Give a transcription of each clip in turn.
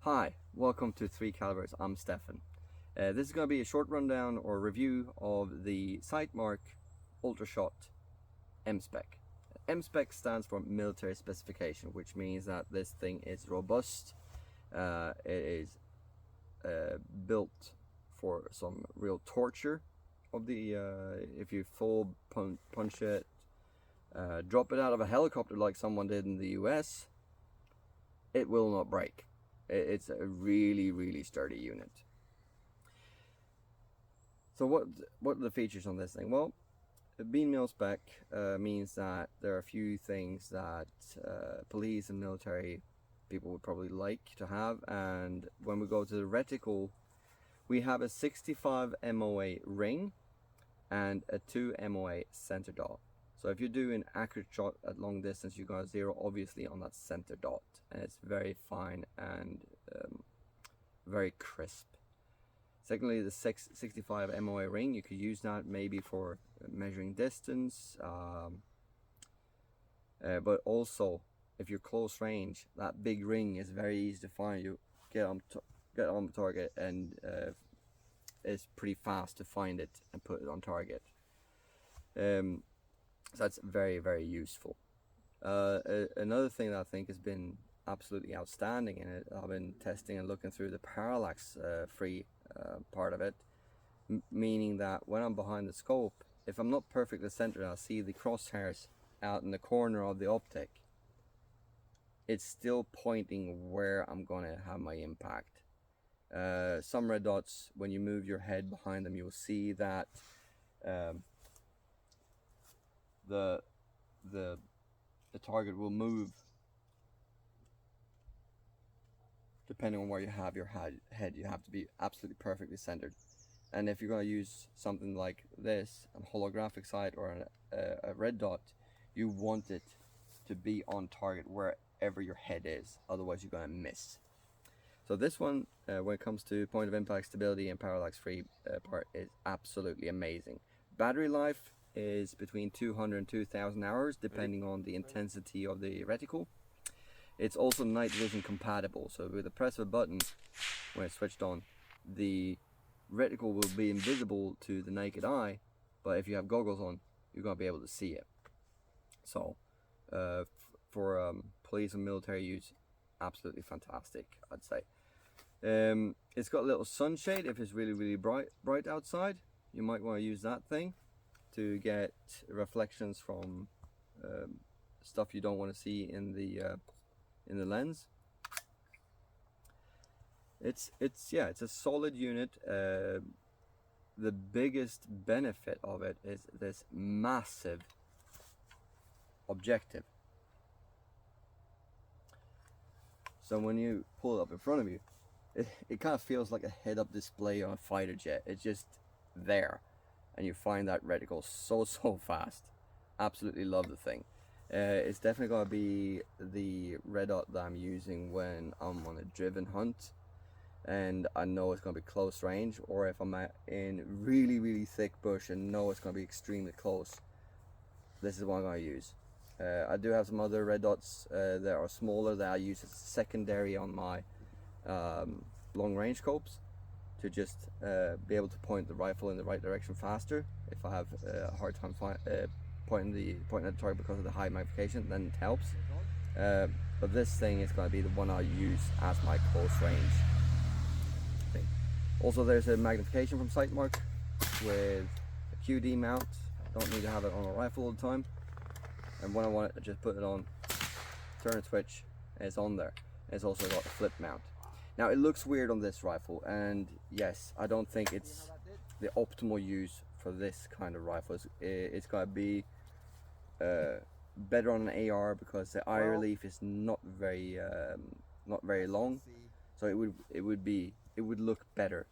Hi, welcome to 3 Calibers. I'm Stefan. This is going to be a short rundown or review of the Sightmark Ultra M-spec. M-spec stands for military specification, which means that this thing is robust. It is built for some real torture of the if you full punch it, drop it out of a helicopter like someone did in the US, it will not break. It's a really sturdy unit. So what are the features on this thing? Well, being mil-spec means that there are a few things that police and military people would probably like to have, and when we go to the reticle, we have a 65 MOA ring and a 2 MOA center dot. So if you do an accurate shot at long distance, you got a 0 obviously on that center dot, and it's very fine and very crisp. Secondly, the 65 MOA ring, you could use that maybe for measuring distance, but also if you're close range, that big ring is very easy to find. You get on the target, and it's pretty fast to find it and put it on target. So that's very useful. Another thing that I think has been absolutely outstanding in it, I've been testing and looking through the parallax free part of it, meaning that when I'm behind the scope, if I'm not perfectly centered, I'll see the crosshairs out in the corner of the optic. It's still pointing where I'm gonna have my impact. Some red dots, when you move your head behind them, you'll see that the target will move depending on where you have your head. You have to be absolutely perfectly centered, and if you're going to use something like this, a holographic sight or a red dot, you want it to be on target wherever your head is, otherwise you're going to miss. So this one, when it comes to point of impact stability and parallax free part, is absolutely amazing. Battery life is between 200 and 2,000 hours depending on the intensity of the reticle. It's also night vision compatible, so with the press of a button when it's switched on, the reticle will be invisible to the naked eye, but if you have goggles on, you're going to be able to see it. So for police and military use, absolutely fantastic, I'd say. It's got a little sunshade. If it's really bright outside, you might want to use that thing to get reflections from stuff you don't want to see in the lens. It's a solid unit. The biggest benefit of it is this massive objective. So when you pull it up in front of you, it kind of feels like a head-up display on a fighter jet. It's just there, and you find that reticle so fast. Absolutely love the thing. It's definitely going to be the red dot that I'm using when I'm on a driven hunt and I know it's going to be close range, or if I'm in really thick bush and know it's going to be extremely close. This is what I'm going to use. I do have some other red dots that are smaller that I use as secondary on my long range scopes to just be able to point the rifle in the right direction faster if I have a hard time pointing at the target because of the high magnification. Then it helps, but this thing is going to be the one I use as my close range thing. Also, there's a magnification from Sightmark with a QD mount. Don't need to have it on a rifle all the time, and when I want it, I just put it on, turn a switch, and it's on there. And it's also got a flip mount. Now it looks weird on this rifle, and yes, I don't think it's the optimal use for this kind of rifle. It's got to be better on an AR because the eye relief is not very long, so it would look better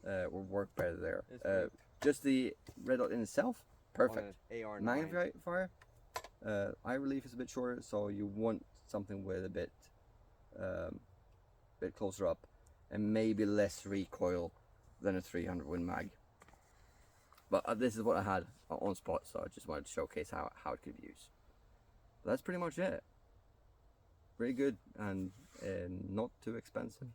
or work better there. Just the red dot in itself, perfect. Magnifier, eye relief is a bit shorter, so you want something with a bit closer up and maybe less recoil than a 300 Win Mag. But this is what I had on spot, so I just wanted to showcase how it could be used. But that's pretty much it. Very good and not too expensive.